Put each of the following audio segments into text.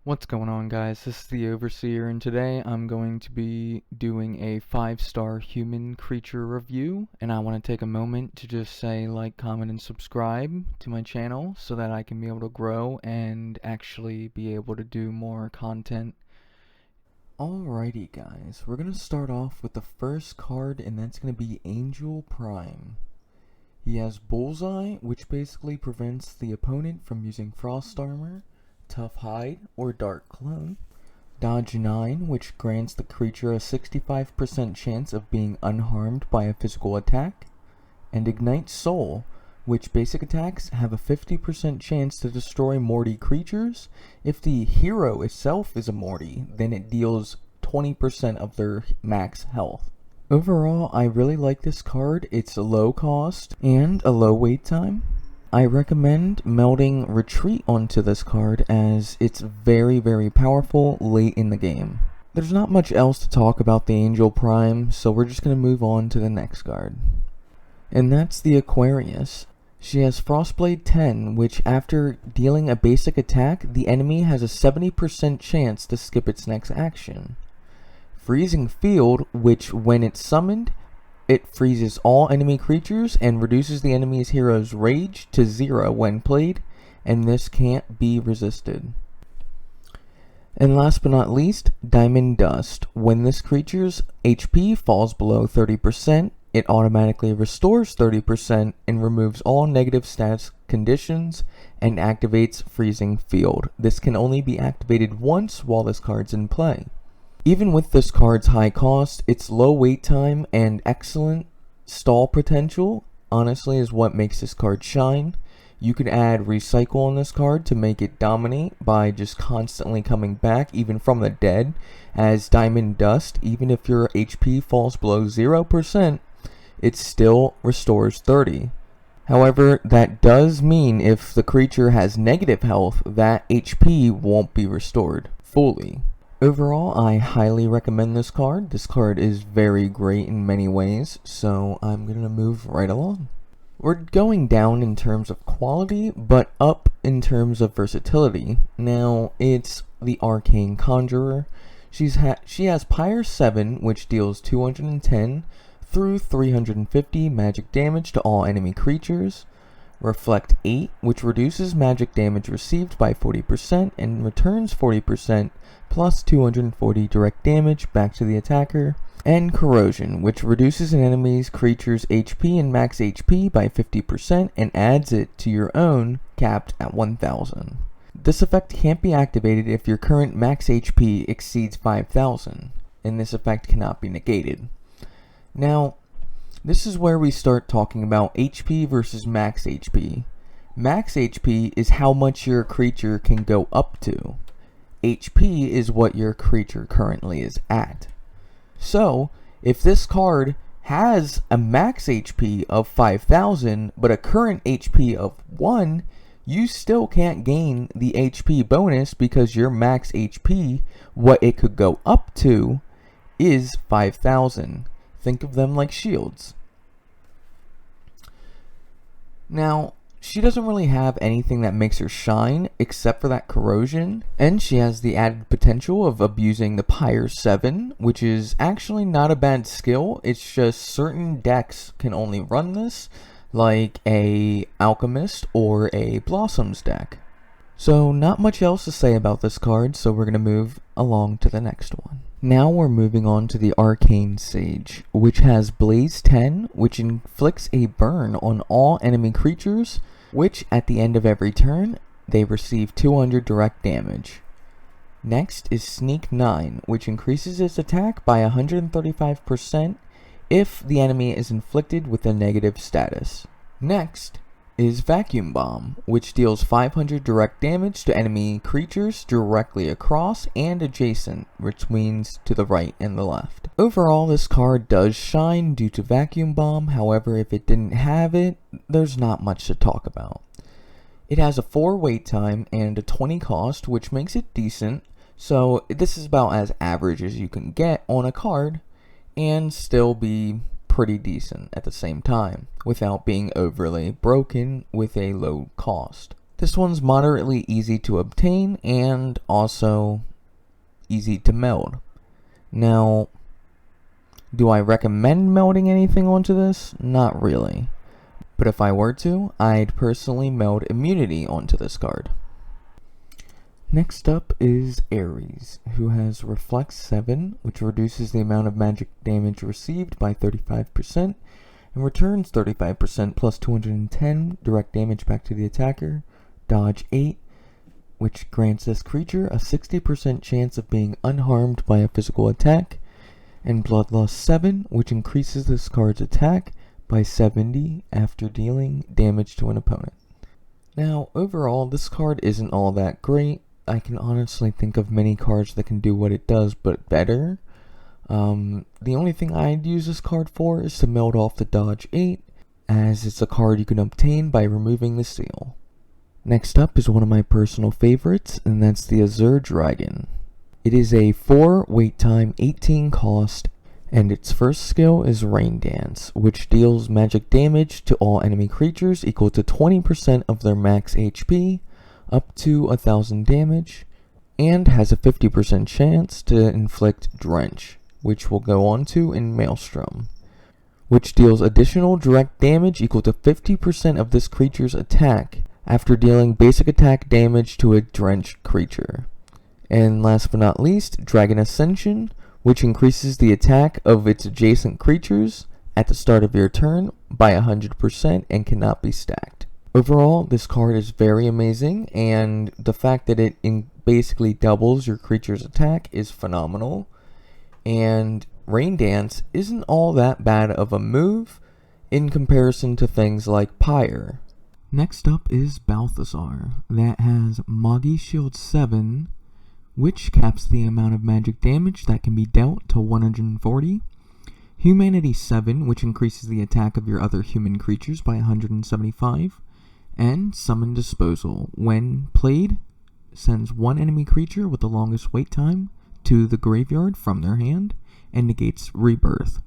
What's going on, guys? This is the Overseer, and today I'm going to be doing a 5-star human creature review, and I want to take a moment to just say like, comment, and subscribe to my channel so that I can be able to grow and actually be able to do more content. Alrighty guys, we're going to start off with the first card, and that's going to be Angel Prime. He has Bullseye, which basically prevents the opponent from using Frost Armor, Tough Hide, or Dark Clone. Dodge 9, which grants the creature a 65% chance of being unharmed by a physical attack. And Ignite Soul, which basic attacks have a 50% chance to destroy Morty creatures. If the hero itself is a Morty, then it deals 20% of their max health. Overall, I really like this card. It's a low cost and a low wait time. I recommend melding Retreat onto this card as it's very powerful late in the game. There's not much else to talk about the Angel Prime, so we're just going to move on to the next card. And that's the Aquarius. She has Frostblade 10, which after dealing a basic attack, the enemy has a 70% chance to skip its next action. Freezing Field, which when it's summoned, it freezes all enemy creatures and reduces the enemy's hero's rage to 0 when played, and this can't be resisted. And last but not least, Diamond Dust. When this creature's HP falls below 30%, it automatically restores 30% and removes all negative status conditions and activates Freezing Field. This can only be activated once while this card's in play. Even with this card's high cost, its low wait time and excellent stall potential honestly is what makes this card shine. You could add Recycle on this card to make it dominate by just constantly coming back even from the dead, as Diamond Dust, even if your HP falls below 0%, it still restores 30. However, that does mean if the creature has negative health, that HP won't be restored fully. Overall, I highly recommend this card. This card is very great in many ways, so I'm going to move right along. We're going down in terms of quality, but up in terms of versatility. Now, it's the Arcane Conjurer. She has Pyre 7, which deals 210 through 350 magic damage to all enemy creatures. Reflect 8, which reduces magic damage received by 40% and returns 40% plus 240 direct damage back to the attacker. And Corrosion, which reduces an enemy's creature's HP and max HP by 50% and adds it to your own, capped at 1000. This effect can't be activated if your current max HP exceeds 5000, and this effect cannot be negated. Now, this is where we start talking about HP versus max HP. Max HP is how much your creature can go up to. HP is what your creature currently is at. So, if this card has a max HP of 5000 but a current HP of 1, you still can't gain the HP bonus because your max HP, what it could go up to, is 5000. Think of them like shields. Now, she doesn't really have anything that makes her shine except for that Corrosion, and she has the added potential of abusing the Pyre 7, which is actually not a bad skill. It's just certain decks can only run this, like a Alchemist or a Blossoms deck. So not much else to say about this card, so we're going to move along to the next one. Now we're moving on to the Arcane Sage, which has Blaze 10, which inflicts a burn on all enemy creatures, which at the end of every turn, they receive 200 direct damage. Next is Sneak 9, which increases its attack by 135% if the enemy is inflicted with a negative status. Next is Vacuum Bomb, which deals 500 direct damage to enemy creatures directly across and adjacent, which means to the right and the left. Overall, this card does shine due to Vacuum Bomb, however, if it didn't have it, there's not much to talk about. It has a 4 wait time and a 20 cost, which makes it decent, so this is about as average as you can get on a card, and still be pretty decent at the same time, without being overly broken with a low cost. This one's moderately easy to obtain and also easy to meld. Now, do I recommend melding anything onto this? Not really. But if I were to, I'd personally meld immunity onto this card. Next up is Ares, who has Reflect 7, which reduces the amount of magic damage received by 35%, and returns 35% plus 210 direct damage back to the attacker. Dodge 8, which grants this creature a 60% chance of being unharmed by a physical attack, and Bloodlust 7, which increases this card's attack by 70 after dealing damage to an opponent. Now, overall, this card isn't all that great. I can honestly think of many cards that can do what it does, but better. The only thing I'd use this card for is to meld off the Dodge 8, as it's a card you can obtain by removing the seal. Next up is one of my personal favorites, and that's the Azure Dragon. It is a 4 wait time, 18 cost, and its first skill is Rain Dance, which deals magic damage to all enemy creatures equal to 20% of their max HP, up to 1000 damage, and has a 50% chance to inflict Drench, which we'll go on to in Maelstrom, which deals additional direct damage equal to 50% of this creature's attack after dealing basic attack damage to a drenched creature. And last but not least, Dragon Ascension, which increases the attack of its adjacent creatures at the start of your turn by 100% and cannot be stacked. Overall, this card is very amazing, and the fact that it basically doubles your creature's attack is phenomenal. And Rain Dance isn't all that bad of a move in comparison to things like Pyre. Next up is Balthazar, that has Magi Shield 7, which caps the amount of magic damage that can be dealt to 140. Humanity 7, which increases the attack of your other human creatures by 175. And Summon Disposal. When played, sends one enemy creature with the longest wait time to the graveyard from their hand and negates Rebirth.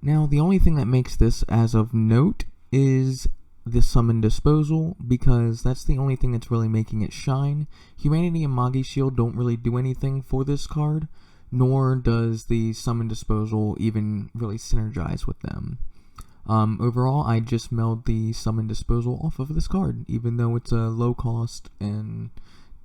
Now, the only thing that makes this as of note is the Summon Disposal, because that's the only thing that's really making it shine. Humanity and Magi Shield don't really do anything for this card, nor does the Summon Disposal even really synergize with them. Overall, I just meld the Summon Disposal off of this card, even though it's a low cost and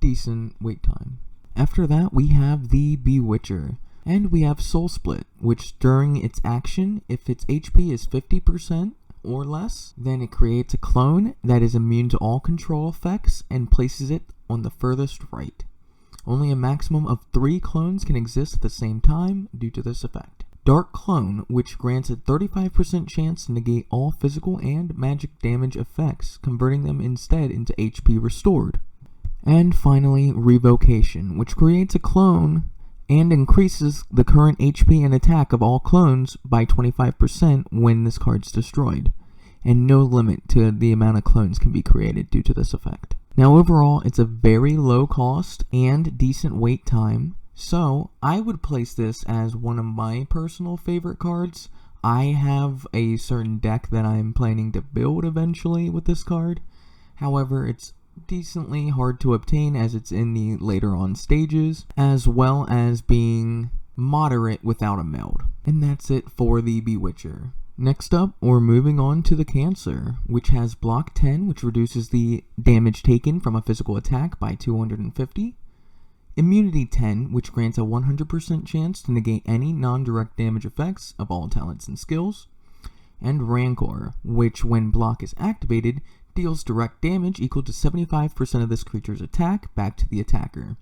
decent wait time. After that, we have the Bewitcher, and we have Soul Split, which during its action, if its HP is 50% or less, then it creates a clone that is immune to all control effects and places it on the furthest right. Only a maximum of 3 clones can exist at the same time due to this effect. Dark Clone, which grants a 35% chance to negate all physical and magic damage effects, converting them instead into HP restored. And finally, Revocation, which creates a clone and increases the current HP and attack of all clones by 25% when this card's destroyed, and no limit to the amount of clones can be created due to this effect. Now overall, it's a very low cost and decent wait time, so I would place this as one of my personal favorite cards. I have a certain deck that I'm planning to build eventually with this card. However, it's decently hard to obtain as it's in the later on stages, as well as being moderate without a meld. And that's it for the Bewitcher. Next up, we're moving on to the Cancer, which has Block 10, which reduces the damage taken from a physical attack by 250. Immunity 10, which grants a 100% chance to negate any non-direct damage effects of all talents and skills. And Rancor, which when block is activated, deals direct damage equal to 75% of this creature's attack back to the attacker.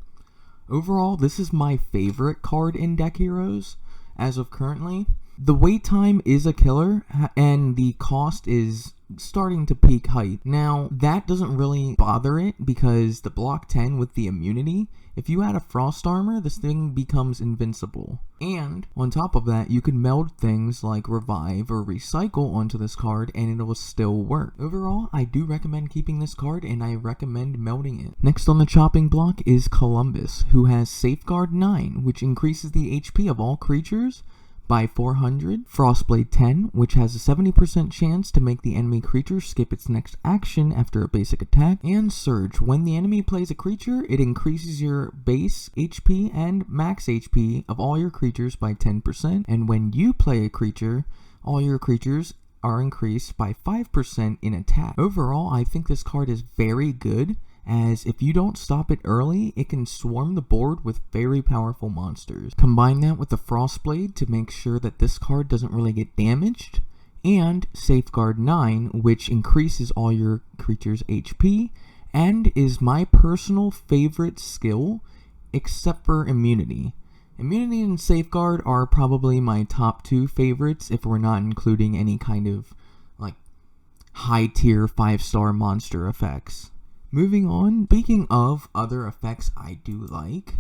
Overall, this is my favorite card in Deck Heroes as of currently. The wait time is a killer, and the cost is starting to peak height. Now, that doesn't really bother it because the block 10 with the immunity, if you add a frost armor, this thing becomes invincible. And on top of that, you can meld things like revive or recycle onto this card and it will still work. Overall, I do recommend keeping this card and I recommend melding it. Next on the chopping block is Columbus, who has Safeguard 9, which increases the HP of all creatures by 400, Frostblade 10, which has a 70% chance to make the enemy creature skip its next action after a basic attack, and Surge. When the enemy plays a creature, it increases your base HP and max HP of all your creatures by 10%, and when you play a creature, all your creatures are increased by 5% in attack. Overall, I think this card is very good, as if you don't stop it early, it can swarm the board with very powerful monsters. Combine that with the Frostblade to make sure that this card doesn't really get damaged, and Safeguard 9, which increases all your creatures' HP, and is my personal favorite skill, except for Immunity. Immunity and Safeguard are probably my top 2 favorites if we're not including any kind of like high tier 5-star monster effects. Moving on, speaking of other effects I do like,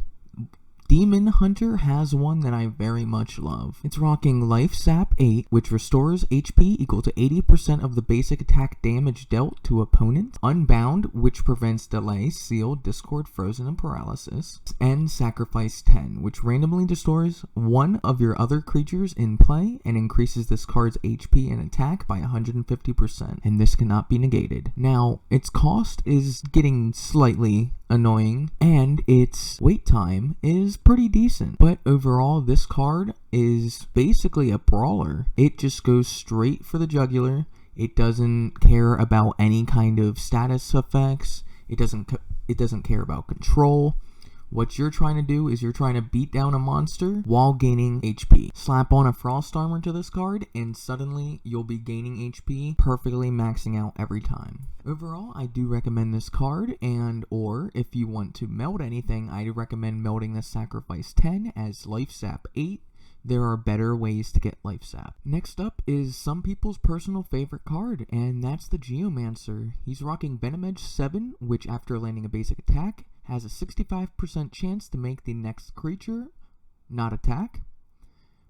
Demon Hunter has one that I very much love. It's rocking Life Sap 8, which restores HP equal to 80% of the basic attack damage dealt to opponents. Unbound, which prevents delay, seal, discord, frozen, and paralysis. And Sacrifice 10, which randomly restores one of your other creatures in play and increases this card's HP and attack by 150%. And this cannot be negated. Now, its cost is getting slightly annoying, and its wait time is pretty decent, but overall this card is basically a brawler. It just goes straight for the jugular. It doesn't care about any kind of status effects. It doesn't care about control. What you're trying to do is you're trying to beat down a monster while gaining HP. Slap on a Frost Armor to this card, and suddenly you'll be gaining HP, perfectly maxing out every time. Overall, I do recommend this card, and or if you want to meld anything, I recommend melding the Sacrifice 10 as Life Sap 8. There are better ways to get Life Sap. Next up is some people's personal favorite card, and that's the Geomancer. He's rocking Venom Edge 7, which after landing a basic attack, has a 65% chance to make the next creature not attack.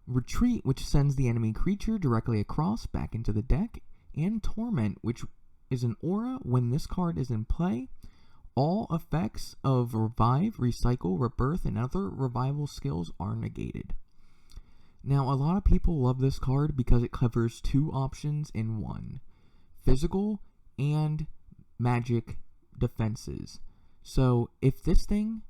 Retreat, which sends the enemy creature directly across back into the deck. And Torment, which is an aura. When this card is in play, all effects of Revive, Recycle, Rebirth, and other revival skills are negated. Now, a lot of people love this card because it covers 2 options in one: physical and magic defenses. So, if this thing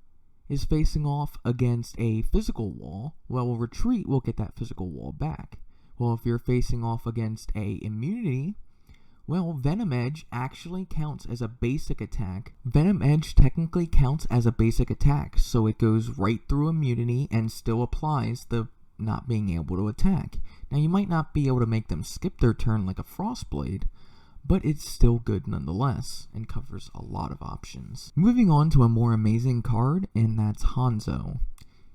is facing off against a physical wall, well, Retreat will get that physical wall back. Well, if you're facing off against a immunity, well, Venom Edge actually counts as a basic attack. Venom Edge technically counts as a basic attack, so it goes right through immunity and still applies the not being able to attack. Now, you might not be able to make them skip their turn like a Frostblade, but it's still good nonetheless, and covers a lot of options. Moving on to a more amazing card, and that's Hanzo.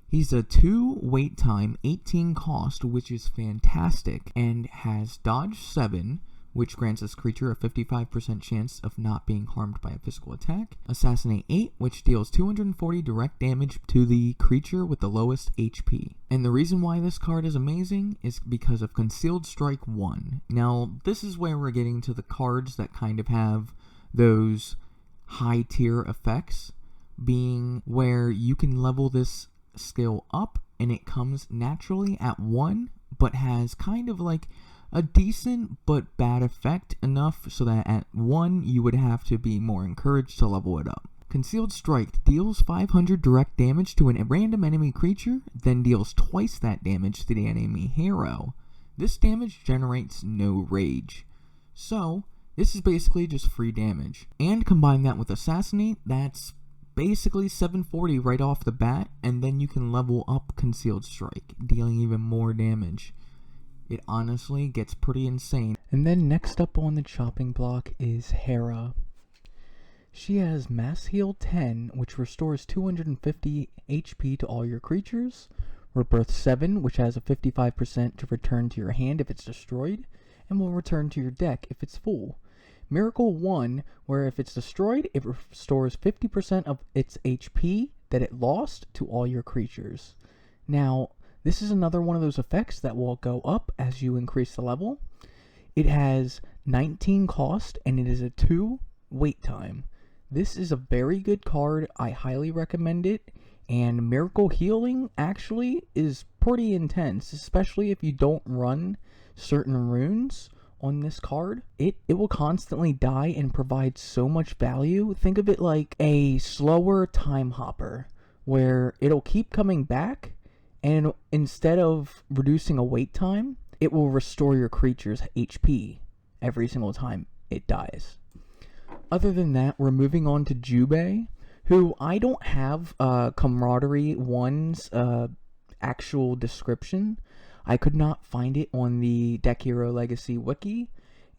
He's a 2 wait time, 18 cost, which is fantastic, and has Dodge 7, which grants this creature a 55% chance of not being harmed by a physical attack. Assassinate 8, which deals 240 direct damage to the creature with the lowest HP. And the reason why this card is amazing is because of Concealed Strike 1. Now, this is where we're getting to the cards that kind of have those high tier effects, being where you can level this skill up and it comes naturally at 1, but has kind of like a decent but bad effect enough so that at 1 you would have to be more encouraged to level it up. Concealed Strike deals 500 direct damage to a random enemy creature, then deals twice that damage to the enemy hero. This damage generates no rage. So, this is basically just free damage. And combine that with Assassinate, that's basically 740 right off the bat, and then you can level up Concealed Strike, dealing even more damage. It honestly gets pretty insane. And then next up on the chopping block is Hera. She has Mass Heal 10, which restores 250 HP to all your creatures. Rebirth 7, which has a 55% to return to your hand if it's destroyed, and will return to your deck if it's full. Miracle 1, where if it's destroyed, it restores 50% of its HP that it lost to all your creatures. Now, this is another one of those effects that will go up as you increase the level. It has 19 cost, and it is a 2 wait time. This is a very good card. I highly recommend it. And Miracle Healing actually is pretty intense, especially if you don't run certain runes on this card. It will constantly die and provide so much value. Think of it like a slower time hopper, where it'll keep coming back, and instead of reducing a wait time, it will restore your creature's HP every single time it dies. Other than that, we're moving on to Jubei, who I don't have Camaraderie 1's actual description. I could not find it on the Deck Hero Legacy wiki,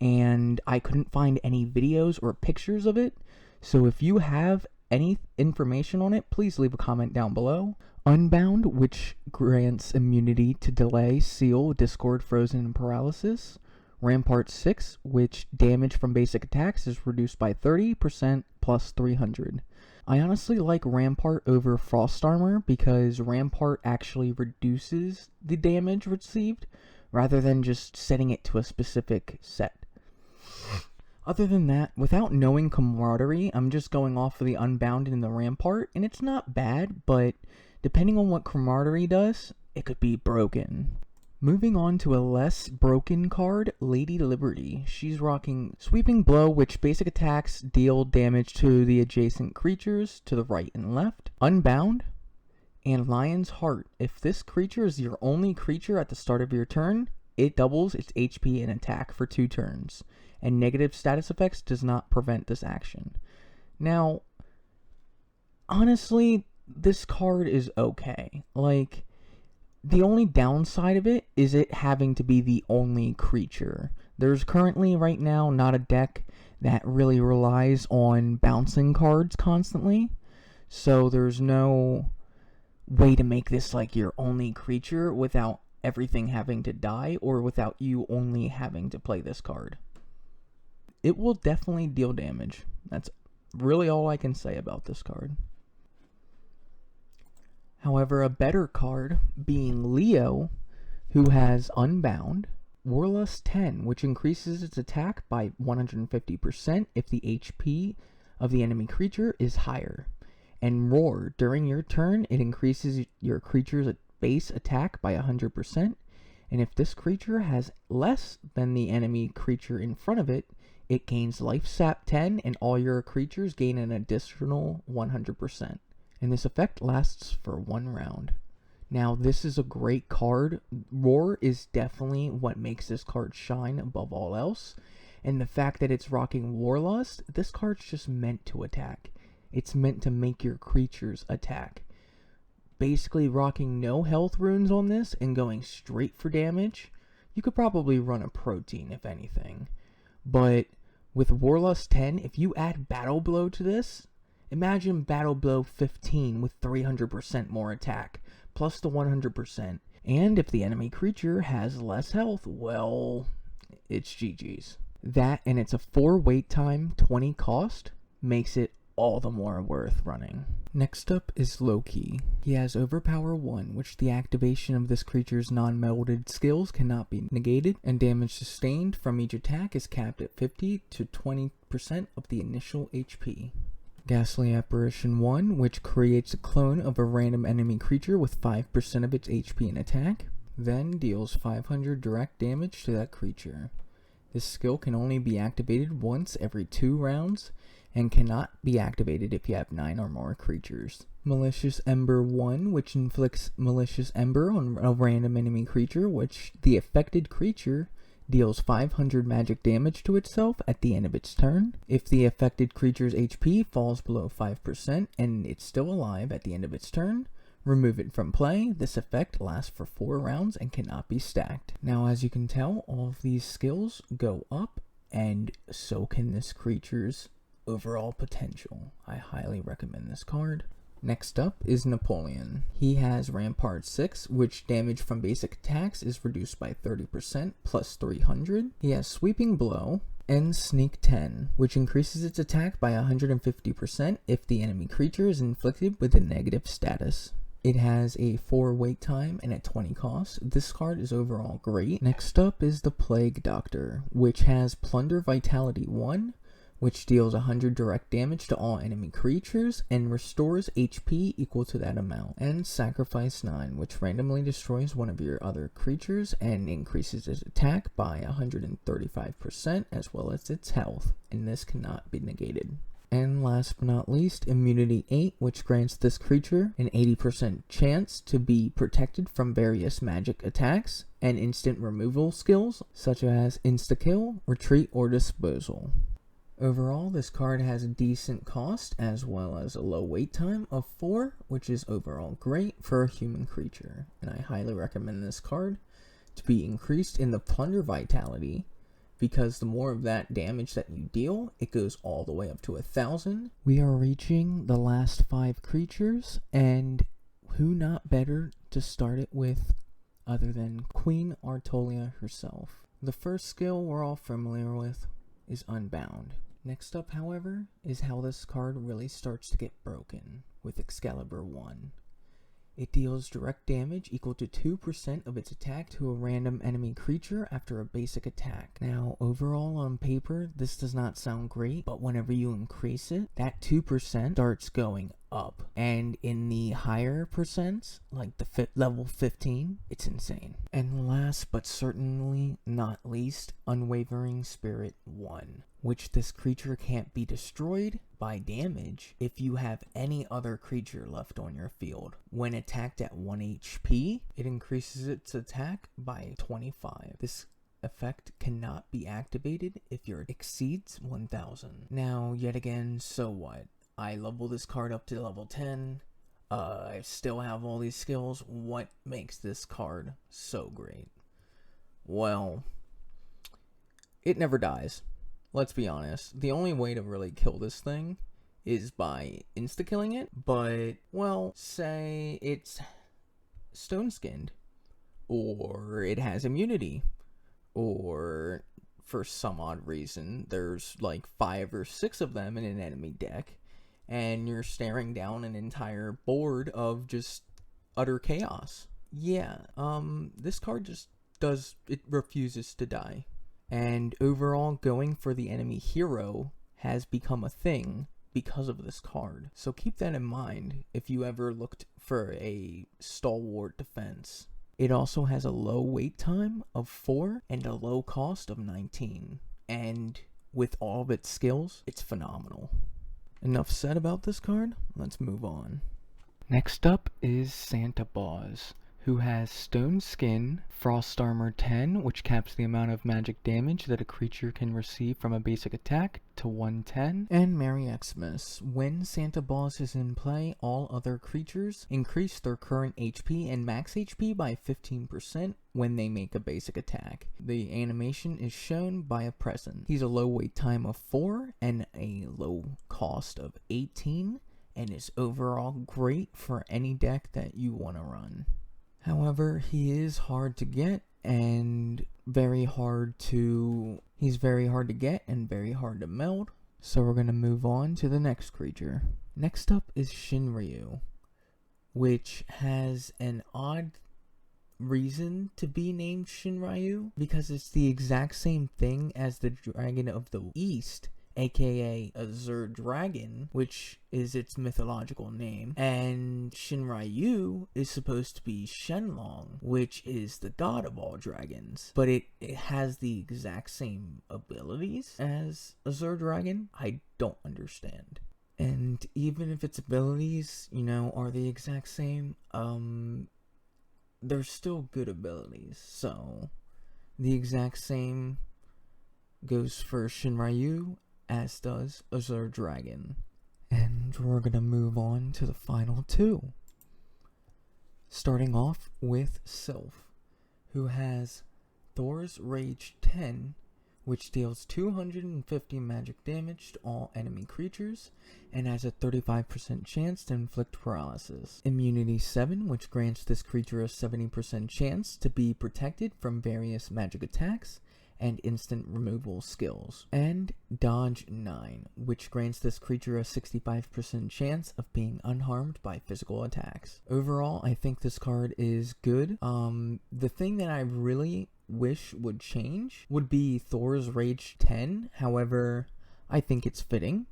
and I couldn't find any videos or pictures of it. So if you have any information on it, please leave a comment down below. Unbound, which grants immunity to delay, seal, discord, frozen, and paralysis. Rampart 6, which damage from basic attacks is reduced by 30% plus 300. I honestly like Rampart over Frost Armor because Rampart actually reduces the damage received rather than just setting it to a specific set. Other than that, without knowing Camaraderie, I'm just going off of the Unbound and the Rampart, and it's not bad, but depending on what Camaraderie does, it could be broken. Moving on to a less broken card, Lady Liberty. She's rocking Sweeping Blow, which basic attacks deal damage to the adjacent creatures to the right and left. Unbound, and Lion's Heart. If this creature is your only creature at the start of your turn, it doubles its HP and attack for 2 turns, and negative status effects does not prevent this action. Now, honestly, this card is okay. Like, the only downside of it is it having to be the only creature. There's currently, right now, not a deck that really relies on bouncing cards constantly. So there's no way to make this like your only creature without everything having to die, or without you only having to play this card. It will definitely deal damage. That's really all I can say about this card. However, a better card being Leo, who has Unbound, Warlust 10, which increases its attack by 150% if the HP of the enemy creature is higher. And Roar, during your turn, it increases your creature's base attack by 100%, and if this creature has less than the enemy creature in front of it, it gains Life Sap 10, and all your creatures gain an additional 100%. And this effect lasts for 1 round. Now, this is a great card. Roar is definitely what makes this card shine above all else. And the fact that it's rocking Warlust, this card's just meant to attack. It's meant to make your creatures attack. Basically, rocking no health runes on this and going straight for damage. You could probably run a Protein, if anything. But with Warlust 10, if you add Battle Blow to this, imagine Battle Blow 15 with 300% more attack, plus the 100%. And if the enemy creature has less health, well, it's GG's. That, and it's a 4 wait time, 20 cost, makes it all the more worth running. Next up is Loki. He has Overpower 1, which the activation of this creature's non-melded skills cannot be negated, and damage sustained from each attack is capped at 50 to 20% of the initial HP. Ghastly Apparition 1, which creates a clone of a random enemy creature with 5% of its HP and attack, then deals 500 direct damage to that creature. This skill can only be activated once every 2 rounds, and cannot be activated if you have 9 or more creatures. Malicious Ember 1, which inflicts Malicious Ember on a random enemy creature, which the affected creature deals 500 magic damage to itself at the end of its turn. If the affected creature's HP falls below 5% and it's still alive at the end of its turn, remove it from play. This effect lasts for 4 rounds and cannot be stacked. Now, as you can tell, all of these skills go up, and so can this creature's overall potential. I highly recommend this card. Next up is Napoleon. He has Rampart 6, which damage from basic attacks is reduced by 30% plus 300. He has Sweeping Blow and Sneak 10, which increases its attack by 150% if the enemy creature is inflicted with a negative status. It has a 4 wait time and a 20 cost. This card is overall great. Next up is the Plague Doctor, which has Plunder Vitality 1, which deals 100 direct damage to all enemy creatures and restores HP equal to that amount. And Sacrifice 9, which randomly destroys one of your other creatures and increases its attack by 135% as well as its health, and this cannot be negated. And last but not least, Immunity 8, which grants this creature an 80% chance to be protected from various magic attacks and instant removal skills, such as Insta-Kill, Retreat, or Disposal. Overall, this card has a decent cost as well as a low wait time of 4, which is overall great for a human creature. And I highly recommend this card to be increased in the Plunder Vitality, because the more of that damage that you deal, it goes all the way up to 1,000. We are reaching the last 5 creatures, and who not better to start it with other than Queen Artolia herself. The first skill we're all familiar with is Unbound. Next up, however, is how this card really starts to get broken with Excalibur 1. It deals direct damage equal to 2% of its attack to a random enemy creature after a basic attack. Now, overall on paper, this does not sound great, but whenever you increase it, that 2% starts going up. And in the higher percents, like the level 15, it's insane. And last but certainly not least, Unwavering Spirit 1, which this creature can't be destroyed by damage if you have any other creature left on your field. When attacked at 1 HP, it increases its attack by 25. This effect cannot be activated if your exceeds 1,000. Now, yet again, so what? I level this card up to level 10. I still have all these skills. What makes this card so great? Well, it never dies. Let's be honest. The only way to really kill this thing is by insta-killing it. But, well, say it's stone-skinned, or it has immunity, or for some odd reason there's like 5 or 6 of them in an enemy deck, and you're staring down an entire board of just utter chaos. Yeah, this card just refuses to die. And overall, going for the enemy hero has become a thing because of this card. So keep that in mind if you ever looked for a stalwart defense. It also has a low wait time of 4 and a low cost of 19. And with all of its skills, it's phenomenal. Enough said about this card, let's move on. Next up is Santa Baus, who has Stone Skin, Frost Armor 10, which caps the amount of magic damage that a creature can receive from a basic attack to 110, and Merry Xmas. When Santa Baus is in play, all other creatures increase their current HP and max HP by 15% when they make a basic attack. The animation is shown by a present. He's a low wait time of 4 and a low cost of 18, and is overall great for any deck that you want to run. However, he is hard to get and very hard to get and very hard to meld. So we're going to move on to the next creature. Next up is Shinryu, which has an odd reason to be named Shinryu because it's the exact same thing as the Dragon of the East, aka Azure Dragon, which is its mythological name, and Shinryu is supposed to be Shenlong, which is the god of all dragons, but it has the exact same abilities as Azure Dragon. I don't understand. And even if its abilities, are the exact same, they're still good abilities, so the exact same goes for Shinryu as does Azure Dragon. And we're gonna move on to the final 2. Starting off with Sylph, who has Thor's Rage 10, which deals 250 magic damage to all enemy creatures, and has a 35% chance to inflict paralysis. Immunity 7, which grants this creature a 70% chance to be protected from various magic attacks and instant removal skills. And Dodge 9, which grants this creature a 65% chance of being unharmed by physical attacks. Overall, I think this card is good. The thing that I really wish would change would be Thor's Rage 10. However, I think it's fitting.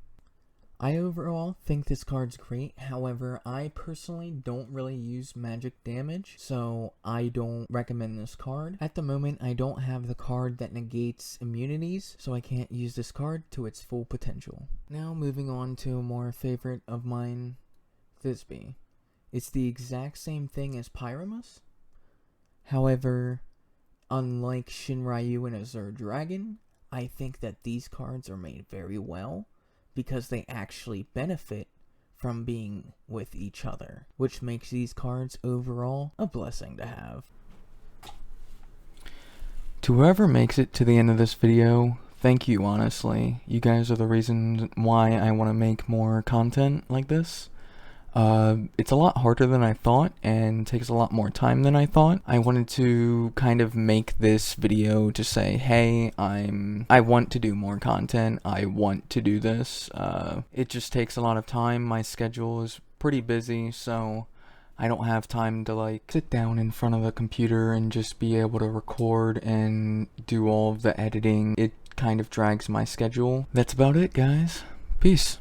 I overall think this card's great. However, I personally don't really use magic damage, so I don't recommend this card. At the moment, I don't have the card that negates immunities, so I can't use this card to its full potential. Now moving on to a more favorite of mine, Thisbe. It's the exact same thing as Pyramus. However, unlike Shinryu and Azure Dragon, I think that these cards are made very well, because they actually benefit from being with each other, which makes these cards overall a blessing to have. To whoever makes it to the end of this video, thank you, honestly. You guys are the reason why I want to make more content like this. It's a lot harder than I thought and takes a lot more time than I thought. I wanted to kind of make this video to say, hey, I want to do more content. I want to do this. It just takes a lot of time. My schedule is pretty busy, so I don't have time to like sit down in front of the computer and just be able to record and do all of the editing. It kind of drags my schedule. That's about it, guys. Peace.